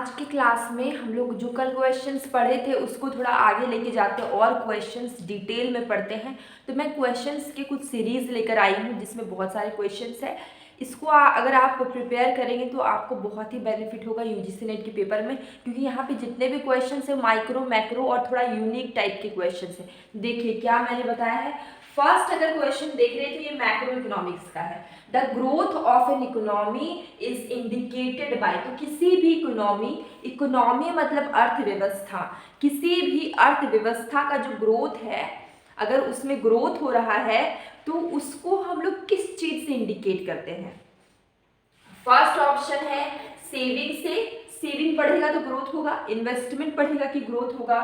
आज की क्लास में हम लोग जो कल क्वेश्चंस पढ़े थे उसको थोड़ा आगे लेके जाते हैं और क्वेश्चंस डिटेल में पढ़ते हैं। तो मैं क्वेश्चंस के कुछ सीरीज लेकर आई हूँ जिसमें बहुत सारे क्वेश्चंस है। इसको अगर आप प्रिपेयर करेंगे तो आपको बहुत ही बेनिफिट होगा यूजीसी नेट के पेपर में, क्योंकि यहाँ पे जितने भी क्वेश्चंस है माइक्रो मैक्रो और थोड़ा यूनिक टाइप के क्वेश्चंस है। देखिए क्या मैंने बताया है। फर्स्ट अगर क्वेश्चन देख रहे हैं तो ये मैक्रो इकोनॉमिक्स का है। The growth of an economy is indicated by, तो किसी भी इकोनॉमी मतलब अर्थव्यवस्था, किसी भी अर्थव्यवस्था का जो ग्रोथ है, अगर उसमें ग्रोथ हो रहा है तो उसको हम लोग किस चीज से इंडिकेट करते हैं। फर्स्ट ऑप्शन है सेविंग से, सेविंग बढ़ेगा तो ग्रोथ होगा, इन्वेस्टमेंट बढ़ेगा कि ग्रोथ होगा,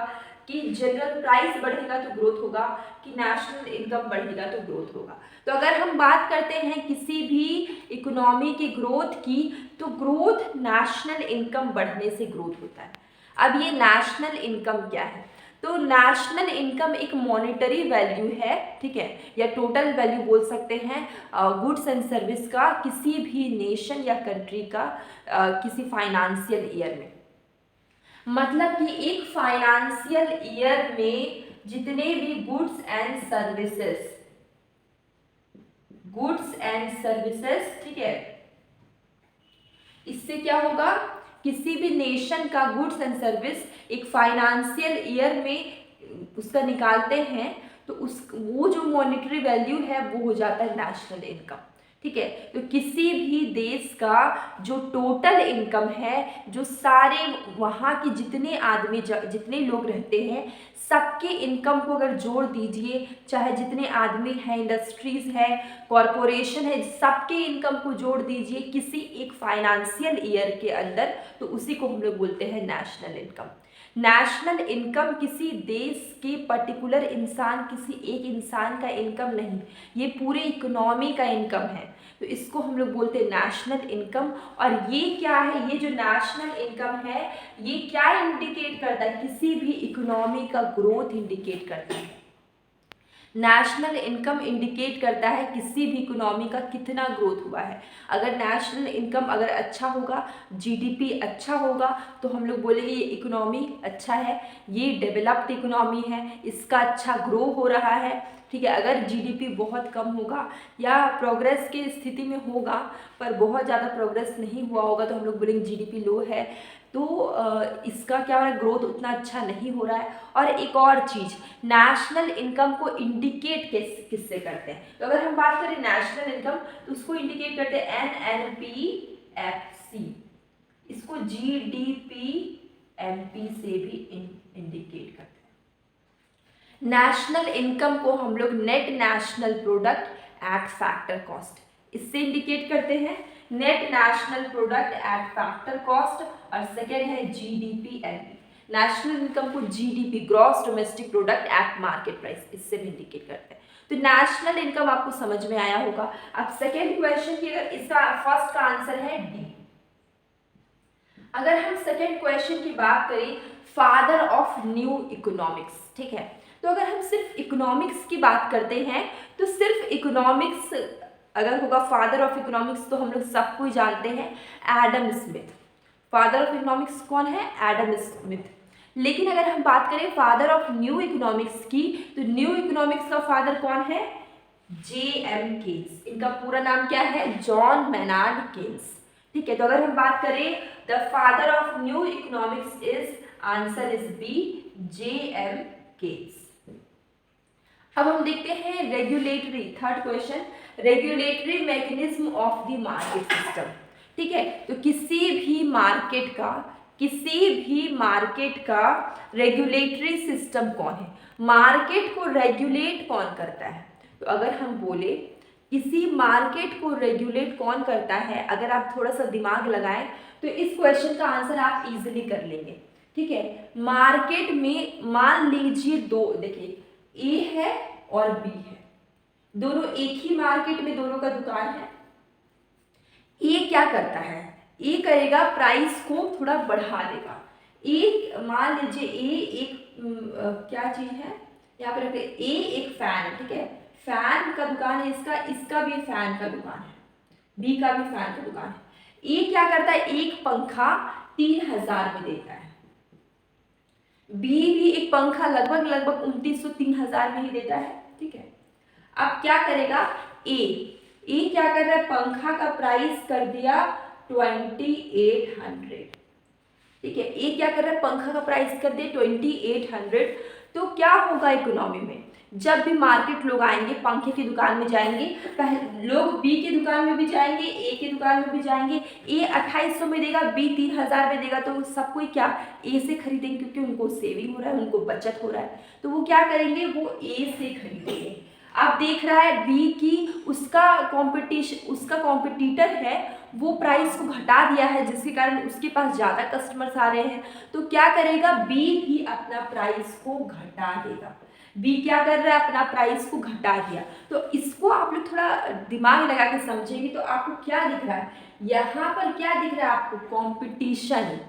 कि जनरल प्राइस बढ़ेगा तो ग्रोथ होगा, कि नेशनल इनकम बढ़ेगा तो ग्रोथ होगा। तो अगर हम बात करते हैं किसी भी इकोनॉमी की ग्रोथ की, तो ग्रोथ नेशनल इनकम बढ़ने से ग्रोथ होता है। अब ये नेशनल इनकम क्या है, तो नेशनल इनकम एक मॉनेटरी वैल्यू है, ठीक है, या टोटल वैल्यू बोल सकते हैं गुड्स एंड सर्विस का किसी भी नेशन या कंट्री का किसी फाइनेंशियल ईयर में। मतलब कि एक फाइनेंशियल ईयर में जितने भी गुड्स एंड सर्विसेज, ठीक है, इससे क्या होगा, किसी भी नेशन का गुड्स एंड सर्विस एक फाइनेंशियल ईयर में उसका निकालते हैं तो वो जो मॉनेटरी वैल्यू है वो हो जाता है नेशनल इनकम, ठीक है। तो किसी भी देश का जो टोटल इनकम है, जो सारे वहाँ के जितने लोग रहते हैं सबके इनकम को अगर जोड़ दीजिए, चाहे जितने आदमी हैं, इंडस्ट्रीज है, कॉरपोरेशन है, सबके इनकम को जोड़ दीजिए किसी एक फाइनेंशियल ईयर के अंदर, तो उसी को हम लोग बोलते हैं नेशनल इनकम। नेशनल इनकम किसी देश के पर्टिकुलर इंसान, किसी एक इंसान का इनकम नहीं, ये पूरे इकोनॉमी का इनकम है, तो इसको हम लोग बोलते हैं नेशनल इनकम। और ये क्या है, ये जो नेशनल इनकम है ये क्या इंडिकेट करता है, किसी भी इकोनॉमी का ग्रोथ इंडिकेट करता है। नेशनल इनकम इंडिकेट करता है किसी भी इकोनॉमी का कितना ग्रोथ हुआ है। अगर नेशनल इनकम अगर अच्छा होगा, जीडीपी अच्छा होगा, तो हम लोग बोलेंगे ये इकोनॉमी अच्छा है, ये डेवलप्ड इकोनॉमी है, इसका अच्छा ग्रो हो रहा है, ठीक है। अगर जीडीपी बहुत कम होगा या प्रोग्रेस की स्थिति में होगा पर बहुत ज़्यादा प्रोग्रेस नहीं हुआ होगा, तो हम लोग बोलेंगे जीडीपी लो है, तो इसका क्या हो रहा है, ग्रोथ उतना अच्छा नहीं हो रहा है। और एक और चीज़, नेशनल इनकम को इंडिकेट किससे करते हैं, तो अगर हम बात करें नेशनल इनकम तो उसको इंडिकेट करते हैं NNPFC, इसको GDP-MP से भी इंडिकेट करते हैं। नेशनल इनकम को हम लोग net national product at factor cost, इससे इंडिकेट करते हैं, net national product at factor cost. और सेकेंड है GDP-MP, नेशनल इनकम को GDP gross domestic product at market price, इससे भी इंडिकेट करते हैं। तो नेशनल इनकम आपको समझ में आया होगा। अब सेकेंड क्वेश्चन की, अगर इसका फर्स्ट का आंसर है डी। अगर हम सेकेंड क्वेश्चन की बात करें, फादर ऑफ न्यू इकोनॉमिक्स, ठीक है, तो अगर हम सिर्फ इकोनॉमिक्स की बात करते हैं तो सिर्फ इकोनॉमिक्स अगर होगा फादर ऑफ इकोनॉमिक्स तो हम लोग सबको ही जानते हैं Adam Smith. Father of economics कौन है, एडम स्मिथ। लेकिन अगर हम बात करें फादर ऑफ न्यू इकोनॉमिक्स की, तो न्यू इकोनॉमिक्स का फादर कौन है, JM केन्स। इनका पूरा नाम क्या है, जॉन मैनार्ड केन्स, ठीक है। तो अगर हम बात करें the father of new economics is, answer is B, JM Keynes. अब हम देखते हैं regulatory, third question, regulatory mechanism of the market system, ठीक है। तो किसी भी मार्केट का रेगुलेटरी सिस्टम कौन है, मार्केट को रेगुलेट कौन करता है। तो अगर हम बोले किसी मार्केट को रेगुलेट कौन करता है, अगर आप थोड़ा सा दिमाग लगाएं तो इस क्वेश्चन का आंसर आप इजीली कर लेंगे, ठीक है। मार्केट में मान लीजिए दो, देखिए ए है और बी है, दोनों एक ही मार्केट में दोनों का दुकान है। ए क्या करता है, ए करेगा प्राइस को थोड़ा बढ़ा देगा। ए मान लीजिए ए एक क्या चीज है, यहाँ पे रखते ए एक फैन है, ठीक है, फैन का दुकान है इसका, इसका भी फैन का दुकान है, बी का भी फैन का दुकान है। ए क्या करता है, एक पंखा 3000 में देता है। बी भी एक पंखा लगभग 2900 3000 में ही देता है, ठीक है। अब क्या करेगा ए क्या कर रहा है, पंखा का प्राइस कर दिया 2800, ठीक है। ए क्या कर रहा है, पंखा का प्राइस कर दिया 2800। तो क्या होगा इकोनॉमी में, जब भी मार्केट लोग आएंगे पंखे की दुकान में जाएंगे, पहले लोग बी की दुकान में भी जाएंगे, ए की दुकान में भी जाएंगे। ए 2800 में देगा, बी 3000 में देगा, तो सब कोई क्या ए से खरीदेंगे, क्योंकि उनको सेविंग हो रहा है, उनको बचत हो रहा है, तो वो क्या करेंगे, वो ए से खरीदेंगे। अब देख रहा है बी की उसका कॉम्पिटिटर है, वो प्राइस को घटा दिया है, जिसके कारण उसके पास ज़्यादा कस्टमर्स आ रहे हैं, तो क्या करेगा, बी भी अपना प्राइस को घटा देगा। बी क्या कर रहा है, अपना प्राइस को घटा दिया। तो इसको आप लोग थोड़ा दिमाग लगा के समझेंगे तो आपको क्या दिख रहा है, यहाँ पर क्या दिख रहा है आपको, कॉम्पिटिशन।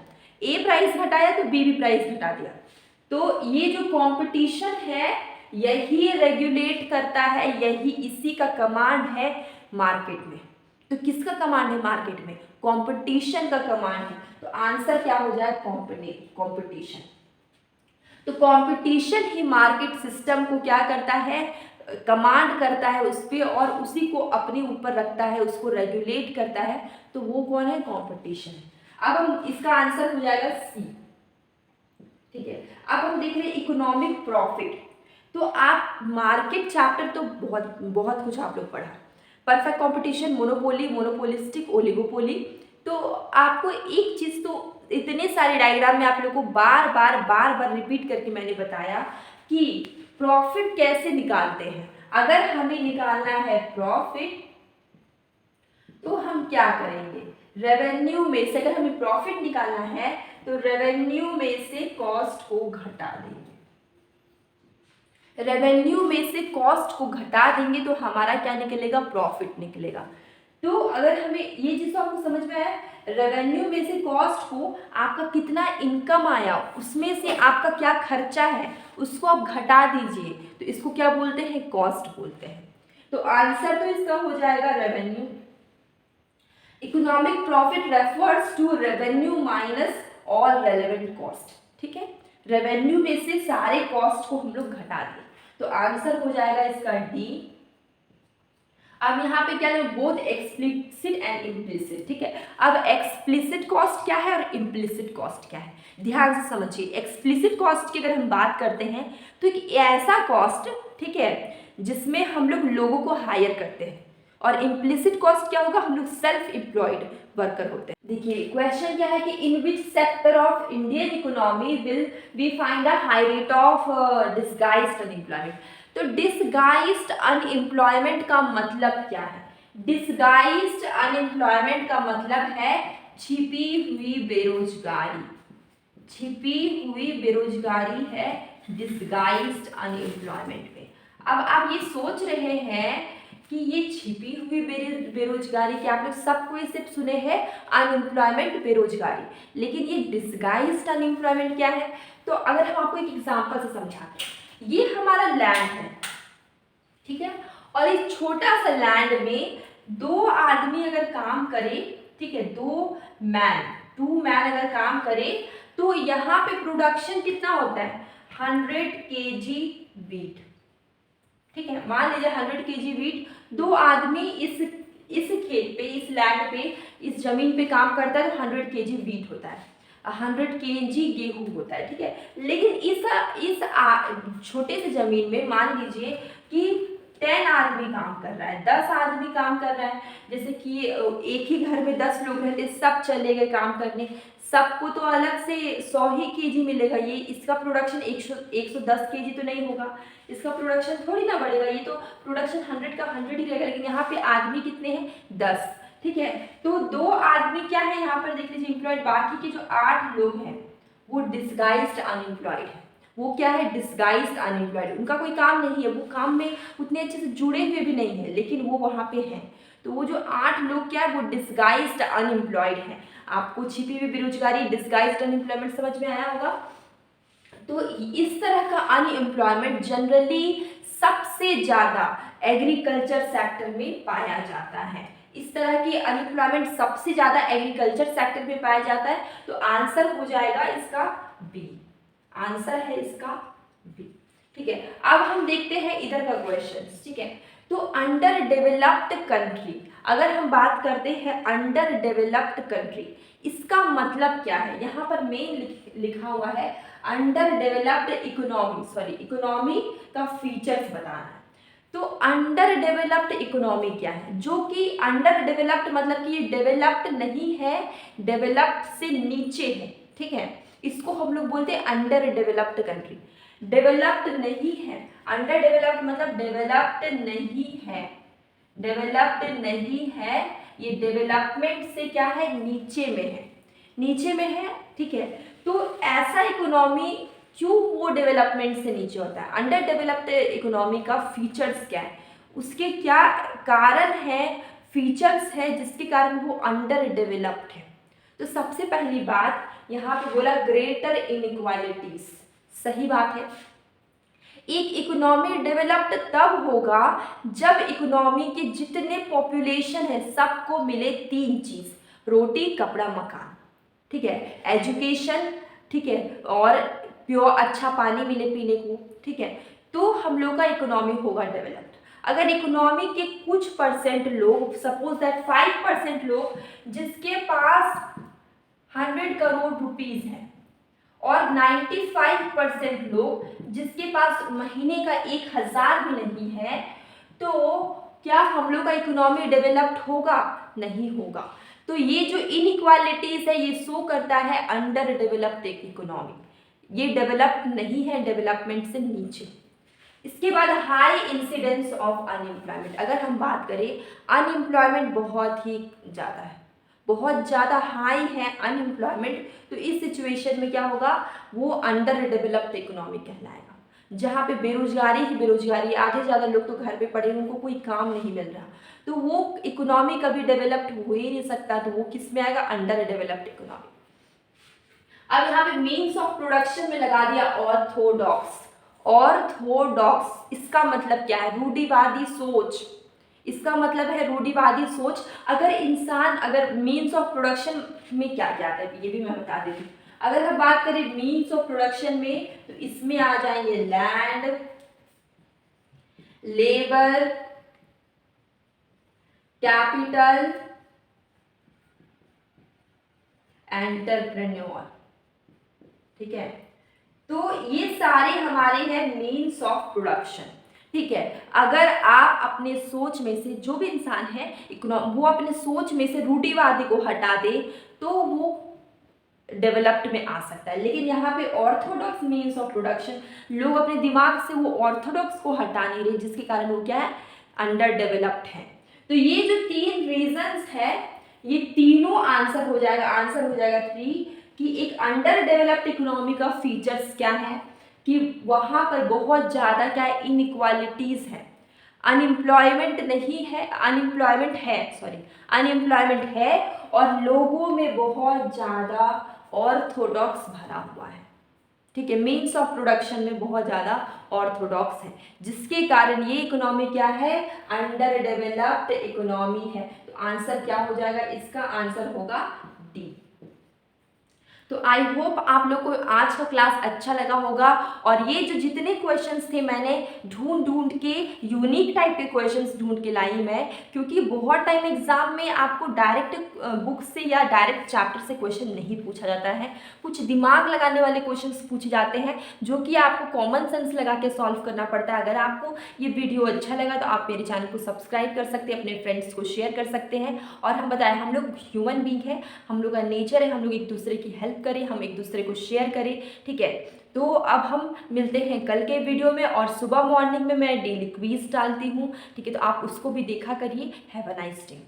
ए प्राइस घटाया तो बी भी प्राइस घटा दिया। तो ये जो कॉम्पिटिशन है यही रेगुलेट करता है, यही इसी का कमांड है मार्केट में। तो किसका कमांड है मार्केट में, कंपटीशन का कमांड है। तो आंसर क्या हो जाए, कंपटीशन। तो कंपटीशन ही मार्केट सिस्टम को क्या करता है, कमांड करता है उस पर, और उसी को अपने ऊपर रखता है, उसको रेगुलेट करता है। तो वो कौन है, कंपटीशन। अब हम इसका आंसर हो जाएगा सी, ठीक है। अब हम देख रहे हैं इकोनॉमिक प्रॉफिट। तो आप मार्केट चैप्टर तो बहुत कुछ आप लोग पढ़ा, perfect competition, monopoly, monopolistic, oligopoly. तो आपको एक चीज तो इतने सारे डायग्राम में आप लोगों को बार बार रिपीट करके मैंने बताया कि प्रॉफिट कैसे निकालते हैं। अगर हमें निकालना है प्रॉफिट तो हम क्या करेंगे, रेवेन्यू में से अगर हमें प्रॉफिट निकालना है तो रेवेन्यू में से कॉस्ट को घटा देंगे। रेवेन्यू में से कॉस्ट को घटा देंगे तो हमारा क्या निकलेगा, प्रॉफिट निकलेगा। तो अगर हमें ये चीज तो आपको समझ में आया, रेवेन्यू में से कॉस्ट को आपका कितना इनकम आया, उसमें से आपका क्या खर्चा है उसको आप घटा दीजिए, तो इसको क्या बोलते हैं, कॉस्ट बोलते हैं। तो आंसर तो इसका हो जाएगा revenue. Economic profit refers to revenue minus all relevant cost, ठीक है। रेवेन्यू में से सारे कॉस्ट को हम लोग घटा दें, तो आंसर हो जाएगा इसका डी। अब यहाँ पे क्या है, बोथ एक्सप्लिसिट एंड इम्प्लिसिट, ठीक है। अब एक्सप्लिसिट कॉस्ट क्या है और इम्प्लिसिट कॉस्ट क्या है, ध्यान से समझिए। एक्सप्लिसिट कॉस्ट की अगर हम बात करते हैं तो एक ऐसा कॉस्ट, ठीक है, जिसमें हम लोग लोगों को हायर करते हैं, और इम्प्लिसिट कॉस्ट क्या होगा, हम लोग सेल्फ एम्प्लॉयड वर्कर होते हैं। देखिए क्वेश्चन क्या है कि in which sector of Indian economy will we find a high rate of disguised unemployment. तो डिसगाइज्ड अनएम्प्लॉयमेंट का मतलब क्या है, डिसगाइज्ड अनएम्प्लॉयमेंट का मतलब है छिपी हुई बेरोजगारी। छिपी हुई बेरोजगारी है डिसगाइज्ड अनएम्प्लॉयमेंट में। अब आप ये सोच रहे हैं कि ये छिपी हुई बेरोजगारी के आप लोग सबको सिर्फ सुने हैं अनएम्प्लॉयमेंट, बेरोजगारी, लेकिन ये डिसगाइज्ड अनएम्प्लॉयमेंट क्या है। तो अगर हम आपको एक एग्जांपल से समझाते हैं, ये हमारा लैंड है, ठीक है, और इस छोटा सा लैंड में दो आदमी अगर काम करे, ठीक है, टू मैन अगर काम करे तो यहाँ पे प्रोडक्शन कितना होता है, 100 kg वीट, ठीक है। मान लीजिए 100 kg वीट, दो आदमी इस खेत पे, इस लैंड पे, इस जमीन पे काम करता है तो 100 kg वीट होता है, 100 kg गेहूं होता है, ठीक है। लेकिन इस छोटे से जमीन में मान लीजिए कि 10 आदमी काम कर रहा है, 10 आदमी काम कर रहा है। जैसे कि एक ही घर में 10 लोग रहते, सब चले गए काम करने, सबको तो अलग से 100 ही kg मिलेगा। ये इसका प्रोडक्शन 110 kg तो नहीं होगा, इसका प्रोडक्शन थोड़ी ना बढ़ेगा, ये तो प्रोडक्शन 100 का 100 ही रहेगा। लेकिन यहाँ पे आदमी कितने हैं, 10, ठीक है। तो दो आदमी क्या है यहाँ पर देख लीजिए एम्प्लॉयड, बाकी के जो 8 लोग हैं वो डिसगाइज्ड अनएम्प्लॉयड है। वो क्या है, डिसगाइज्ड अनएम्प्लॉयड, उनका कोई काम नहीं है, वो काम में उतने अच्छे से जुड़े हुए भी नहीं है, लेकिन वो वहाँ पे हैं। तो वो जो 8 लोग क्या है वो डिसगाइज्ड अनएम्प्लॉयड हैं। आपको छिपी हुई बेरोजगारी, डिसगाइज्ड अनएम्प्लॉयमेंट समझ में आया होगा। तो इस तरह का अनएम्प्लॉयमेंट जनरली सबसे ज़्यादा एग्रीकल्चर सेक्टर में पाया जाता है। इस तरह की अनएम्प्लॉयमेंट सबसे ज़्यादा एग्रीकल्चर सेक्टर में पाया जाता है, तो आंसर हो जाएगा इसका बी, आंसर है इसका बी। ठीक है, अब हम देखते हैं इधर का क्वेश्चन। ठीक है, तो अंडर डेवलप्ड कंट्री, अगर हम बात करते हैं अंडर डेवलप्ड कंट्री, इसका मतलब क्या है? यहाँ पर मेन लिखा हुआ है under developed economy, sorry economy का फीचर्स बताना है। तो अंडर डेवलप्ड इकोनॉमी क्या है? जो कि अंडर डेवलप्ड मतलब कि ये डेवलप्ड नहीं है, डेवलप्ड से नीचे है। ठीक है, इसको हम लोग बोलते हैं अंडर डेवलप्ड कंट्री। डेवलप्ड नहीं है, अंडर डेवलप्ड मतलब डेवलप्ड नहीं है, डेवलप्ड नहीं है, ये डेवलपमेंट से क्या है, नीचे में है, नीचे में है। ठीक है, तो ऐसा इकोनॉमी क्यों वो डेवलपमेंट से नीचे होता है? अंडर डेवलप्ड इकोनॉमी का फीचर्स क्या है, उसके क्या कारण है, फीचर्स है जिसके कारण वो अंडर डेवलप्ड है? तो सबसे पहली बात यहाँ पे बोला ग्रेटर इनइक्वालिटीज, सही बात है। एक इकोनॉमी डेवलप्ड तब होगा जब इकोनॉमी के जितने पॉपुलेशन है सबको मिले तीन चीज, रोटी कपड़ा मकान, ठीक है, एजुकेशन, ठीक है, और प्योर अच्छा पानी मिले पीने को। ठीक है, तो हम लोग का इकोनॉमी होगा डेवलप्ड। अगर इकोनॉमी के कुछ परसेंट लोग, सपोज दैट 5% लोग जिसके पास 100 करोड़ रुपीज है और 95% लोग जिसके पास महीने का 1000 भी नहीं है, तो क्या हम लोग का इकोनॉमी डेवलप्ड होगा? नहीं होगा। तो ये जो इनइक्वालिटीज है ये शो करता है अंडर डेवलप्ड इकोनॉमी, ये डेवलप्ड नहीं है, डेवलपमेंट से नीचे। इसके बाद हाई इंसिडेंस ऑफ अनएम्प्लॉयमेंट, अगर हम बात करें अनएम्प्लॉयमेंट बहुत ही ज़्यादा है, बहुत ज़्यादा हाई है अनएम्प्लॉयमेंट, तो इस सिचुएशन में क्या होगा, वो अंडर डेवलप्ड इकोनॉमी कहलाएगा। जहाँ पे बेरोजगारी ही बेरोजगारी, आधे ज़्यादा लोग तो घर पे पड़े, उनको कोई काम नहीं मिल रहा, तो वो इकोनॉमी कभी डेवलप्ड हो ही नहीं सकता, तो वो किस में आएगा, अंडर डेवलप्ड इकोनॉमी। अब यहाँ पे मीन्स ऑफ प्रोडक्शन में लगा दिया ऑर्थोडॉक्स। ऑर्थोडॉक्स इसका मतलब क्या है, रूढ़िवादी सोच, इसका मतलब है रूढ़िवादी सोच। अगर इंसान, अगर मीन्स ऑफ प्रोडक्शन में क्या क्या आता है ये भी मैं बता देती हूँ। अगर हम बात करें मीन्स ऑफ प्रोडक्शन में, तो इसमें आ जाएंगे लैंड, लेबर, कैपिटल, एंटरप्रेन्योर। ठीक है, तो ये सारे हमारे हैं मीन्स ऑफ प्रोडक्शन। ठीक है, अगर आप अपने सोच में से, जो भी इंसान है वो अपने सोच में से रूढ़िवादी को हटा दे तो वो डेवलप्ड में आ सकता है। लेकिन यहाँ पे ऑर्थोडॉक्स मीन्स ऑफ प्रोडक्शन, लोग अपने दिमाग से वो ऑर्थोडॉक्स को हटा नहीं रहे, जिसके कारण वो क्या है, अंडर डेवलप्ड है। तो ये जो तीन रीजंस है, ये तीनों आंसर हो जाएगा, आंसर हो जाएगा 3, कि एक अंडर डेवलप्ड इकोनॉमी का फीचर्स क्या है, कि वहाँ पर बहुत ज़्यादा क्या है, इनइक्वालिटीज़ है, अनएम्प्लॉयमेंट नहीं है, अनएम्प्लॉयमेंट है, सॉरी अनएम्प्लॉयमेंट है, और लोगों में बहुत ज़्यादा ऑर्थोडॉक्स भरा हुआ है। ठीक है, मीन्स ऑफ प्रोडक्शन में बहुत ज़्यादा ऑर्थोडॉक्स है, जिसके कारण ये इकोनॉमी क्या है, अंडर डेवलप्ड इकोनॉमी है। तो आंसर क्या हो जाएगा, इसका आंसर होगा डी। तो आई होप आप लोग को आज का क्लास अच्छा लगा होगा, और ये जो जितने क्वेश्चंस थे मैंने ढूंढ के यूनिक टाइप के क्वेश्चंस ढूंढ के लाई मैं, क्योंकि बहुत टाइम एग्जाम में आपको डायरेक्ट बुक से या डायरेक्ट चैप्टर से क्वेश्चन नहीं पूछा जाता है, कुछ दिमाग लगाने वाले क्वेश्चंस पूछे जाते हैं जो कि आपको कॉमन सेंस लगा के सॉल्व करना पड़ता है। अगर आपको ये वीडियो अच्छा लगा तो आप मेरे चैनल को सब्सक्राइब कर सकते हैं, अपने फ्रेंड्स को शेयर कर सकते हैं। और हम बताएं, हम लोग ह्यूमन बीइंग है, हम लोग का नेचर है, हम लोग एक दूसरे की हेल्प करें, हम एक दूसरे को शेयर करें। ठीक है, तो अब हम मिलते हैं कल के वीडियो में, और सुबह मॉर्निंग में मैं डेली क्विज डालती हूँ। ठीक है, तो आप उसको भी देखा करिए। Have a nice day.